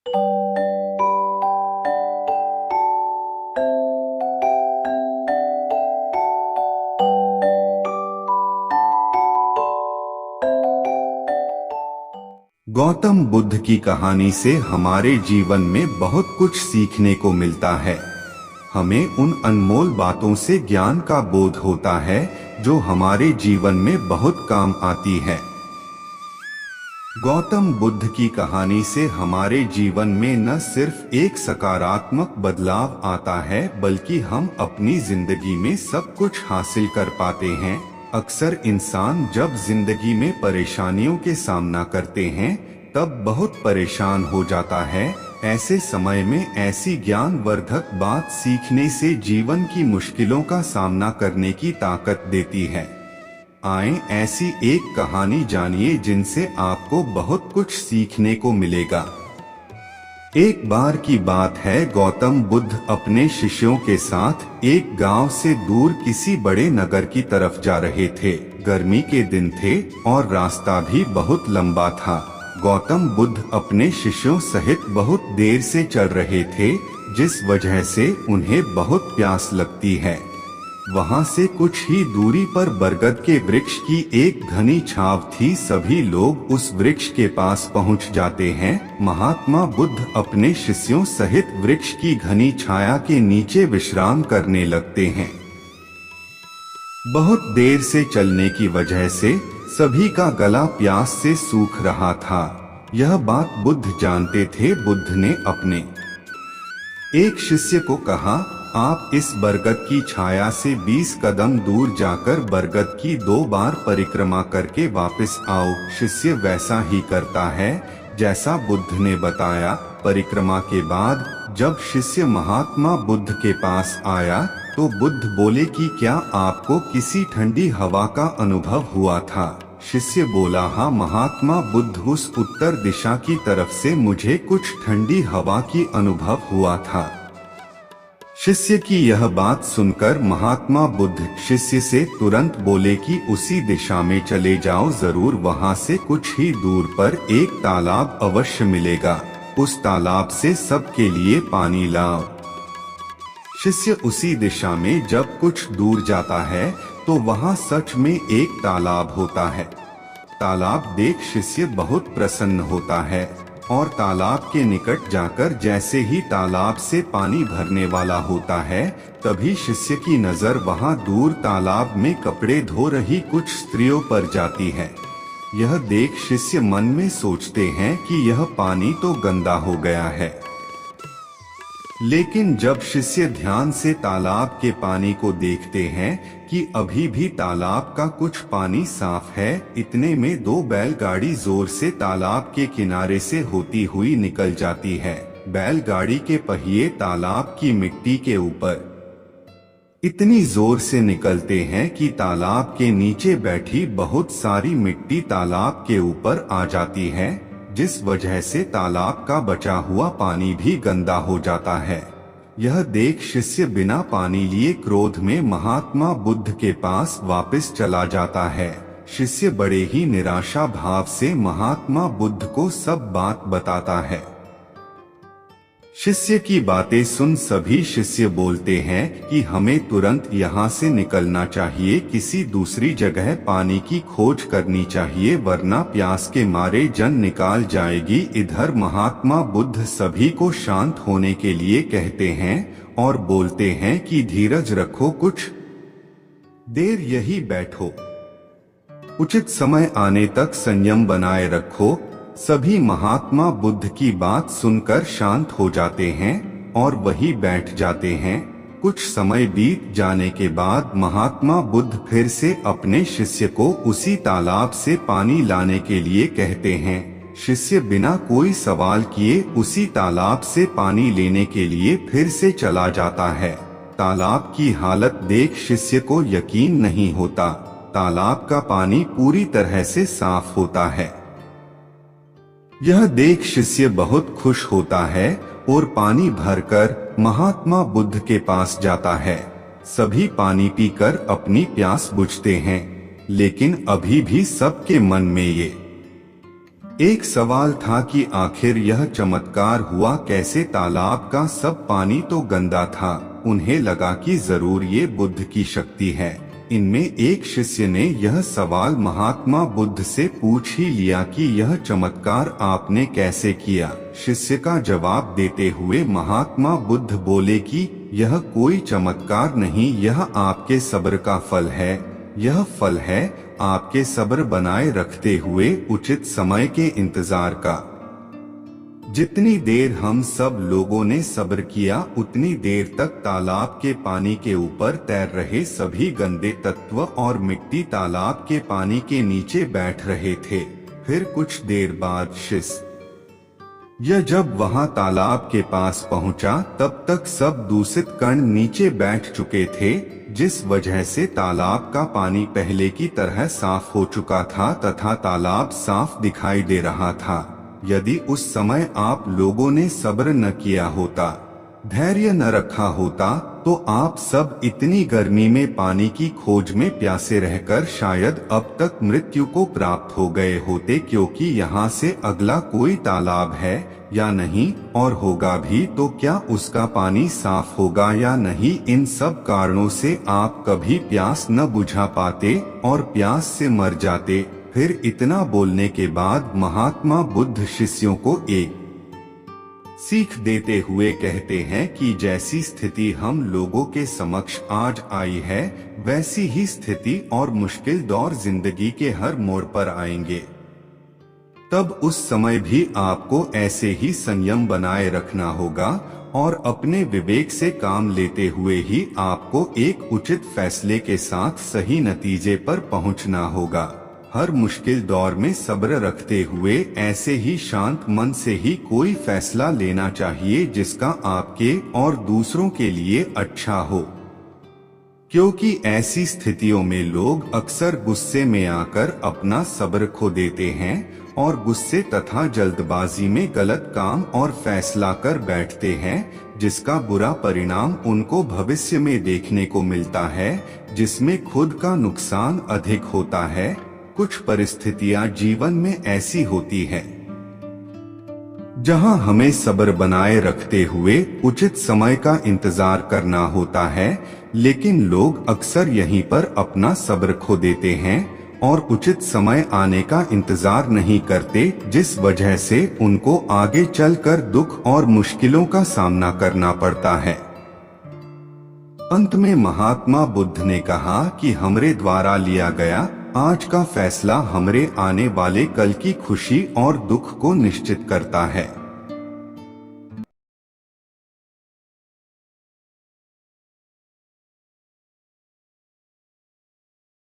गौतम बुद्ध की कहानी से हमारे जीवन में बहुत कुछ सीखने को मिलता है। हमें उन अनमोल बातों से ज्ञान का बोध होता है जो हमारे जीवन में बहुत काम आती है। गौतम बुद्ध की कहानी से हमारे जीवन में न सिर्फ एक सकारात्मक बदलाव आता है, बल्कि हम अपनी जिंदगी में सब कुछ हासिल कर पाते हैं। अक्सर इंसान जब जिंदगी में परेशानियों के सामना करते हैं तब बहुत परेशान हो जाता है। ऐसे समय में ऐसी ज्ञानवर्धक बात सीखने से जीवन की मुश्किलों का सामना करने की ताकत देती है। आएं ऐसी एक कहानी जानिए जिनसे आपको बहुत कुछ सीखने को मिलेगा। एक बार की बात है, गौतम बुद्ध अपने शिष्यों के साथ एक गांव से दूर किसी बड़े नगर की तरफ जा रहे थे। गर्मी के दिन थे और रास्ता भी बहुत लंबा था। गौतम बुद्ध अपने शिष्यों सहित बहुत देर से चल रहे थे, जिस वजह से उन्हें बहुत प्यास लगती है। वहां से कुछ ही दूरी पर बरगद के वृक्ष की एक घनी छाव थी। सभी लोग उस वृक्ष के पास पहुंच जाते हैं। महात्मा बुद्ध अपने शिष्यों सहित वृक्ष की घनी छाया के नीचे विश्राम करने लगते हैं। बहुत देर से चलने की वजह से सभी का गला प्यास से सूख रहा था। यह बात बुद्ध जानते थे। बुद्ध ने अपने एक शिष्य को कहा, आप इस बरगद की छाया से 20 कदम दूर जाकर बरगद की 2 बार परिक्रमा करके वापस आओ। शिष्य वैसा ही करता है जैसा बुद्ध ने बताया। परिक्रमा के बाद जब शिष्य महात्मा बुद्ध के पास आया तो बुद्ध बोले कि क्या आपको किसी ठंडी हवा का अनुभव हुआ था? शिष्य बोला, हाँ महात्मा बुद्ध, उस उत्तर दिशा की तरफ से मुझे कुछ ठंडी हवा की अनुभव हुआ था। शिष्य की यह बात सुनकर महात्मा बुद्ध शिष्य से तुरंत बोले कि उसी दिशा में चले जाओ, जरूर वहां से कुछ ही दूर पर एक तालाब अवश्य मिलेगा। उस तालाब से सबके लिए पानी लाओ। शिष्य उसी दिशा में जब कुछ दूर जाता है तो वहां सच में एक तालाब होता है। तालाब देख शिष्य बहुत प्रसन्न होता है और तालाब के निकट जाकर जैसे ही तालाब से पानी भरने वाला होता है, तभी शिष्य की नजर वहां दूर तालाब में कपड़े धो रही कुछ स्त्रियों पर जाती है। यह देख शिष्य मन में सोचते हैं कि यह पानी तो गंदा हो गया है। लेकिन जब शिष्य ध्यान से तालाब के पानी को देखते हैं कि अभी भी तालाब का कुछ पानी साफ है, इतने में 2 बैलगाड़ी जोर से तालाब के किनारे से होती हुई निकल जाती है। बैलगाड़ी के पहिए तालाब की मिट्टी के ऊपर इतनी जोर से निकलते हैं कि तालाब के नीचे बैठी बहुत सारी मिट्टी तालाब के ऊपर आ जाती है, जिस वजह से तालाब का बचा हुआ पानी भी गंदा हो जाता है। यह देख शिष्य बिना पानी लिए क्रोध में महात्मा बुद्ध के पास वापस चला जाता है। शिष्य बड़े ही निराशा भाव से महात्मा बुद्ध को सब बात बताता है। शिष्य की बातें सुन सभी शिष्य बोलते हैं कि हमें तुरंत यहाँ से निकलना चाहिए, किसी दूसरी जगह पानी की खोज करनी चाहिए, वरना प्यास के मारे जान निकाल जाएगी। इधर महात्मा बुद्ध सभी को शांत होने के लिए कहते हैं और बोलते हैं कि धीरज रखो, कुछ देर यही बैठो, उचित समय आने तक संयम बनाए रखो। सभी महात्मा बुद्ध की बात सुनकर शांत हो जाते हैं और वही बैठ जाते हैं। कुछ समय बीत जाने के बाद महात्मा बुद्ध फिर से अपने शिष्य को उसी तालाब से पानी लाने के लिए कहते हैं। शिष्य बिना कोई सवाल किए उसी तालाब से पानी लेने के लिए फिर से चला जाता है। तालाब की हालत देख शिष्य को यकीन नहीं होता। तालाब का पानी पूरी तरह से साफ होता है। यह देख शिष्य बहुत खुश होता है और पानी भरकर महात्मा बुद्ध के पास जाता है। सभी पानी पीकर अपनी प्यास बुझते हैं, लेकिन अभी भी सबके मन में ये एक सवाल था कि आखिर यह चमत्कार हुआ कैसे। तालाब का सब पानी तो गंदा था। उन्हें लगा कि जरूर ये बुद्ध की शक्ति है। इनमें एक शिष्य ने यह सवाल महात्मा बुद्ध से पूछ ही लिया कि यह चमत्कार आपने कैसे किया। शिष्य का जवाब देते हुए महात्मा बुद्ध बोले कि यह कोई चमत्कार नहीं, यह आपके सब्र का फल है। यह फल है आपके सब्र बनाए रखते हुए उचित समय के इंतजार का। जितनी देर हम सब लोगों ने सब्र किया, उतनी देर तक तालाब के पानी के ऊपर तैर रहे सभी गंदे तत्व और मिट्टी तालाब के पानी के नीचे बैठ रहे थे। फिर कुछ देर बाद शिष्य यह जब वहां तालाब के पास पहुंचा, तब तक सब दूषित कण नीचे बैठ चुके थे, जिस वजह से तालाब का पानी पहले की तरह साफ हो चुका था तथा तालाब साफ दिखाई दे रहा था। यदि उस समय आप लोगों ने सब्र न किया होता, धैर्य न रखा होता, तो आप सब इतनी गर्मी में पानी की खोज में प्यासे रहकर शायद अब तक मृत्यु को प्राप्त हो गए होते, क्योंकि यहाँ से अगला कोई तालाब है या नहीं, और होगा भी तो क्या उसका पानी साफ होगा या नहीं। इन सब कारणों से आप कभी प्यास न बुझा पाते और प्यास से मर जाते। फिर इतना बोलने के बाद महात्मा बुद्ध शिष्यों को एक सीख देते हुए कहते हैं कि जैसी स्थिति हम लोगों के समक्ष आज आई है, वैसी ही स्थिति और मुश्किल दौर जिंदगी के हर मोड़ पर आएंगे। तब उस समय भी आपको ऐसे ही संयम बनाए रखना होगा और अपने विवेक से काम लेते हुए ही आपको एक उचित फैसले के साथ सही नतीजे पर पहुंचना होगा। हर मुश्किल दौर में सब्र रखते हुए ऐसे ही शांत मन से ही कोई फैसला लेना चाहिए जिसका आपके और दूसरों के लिए अच्छा हो, क्योंकि ऐसी स्थितियों में लोग अक्सर गुस्से में आकर अपना सब्र खो देते हैं और गुस्से तथा जल्दबाजी में गलत काम और फैसला कर बैठते हैं, जिसका बुरा परिणाम उनको भविष्य में देखने को मिलता है, जिसमें खुद का नुकसान अधिक होता है। कुछ परिस्थितियां जीवन में ऐसी होती है जहां हमें सब्र बनाए रखते हुए उचित समय का इंतजार करना होता है, लेकिन लोग अक्सर यहीं पर अपना सब्र खो देते हैं और उचित समय आने का इंतजार नहीं करते, जिस वजह से उनको आगे चलकर दुख और मुश्किलों का सामना करना पड़ता है। अंत में महात्मा बुद्ध ने कहा कि हमरे द्वारा लिया गया आज का फैसला हमरे आने वाले कल की खुशी और दुख को निश्चित करता है।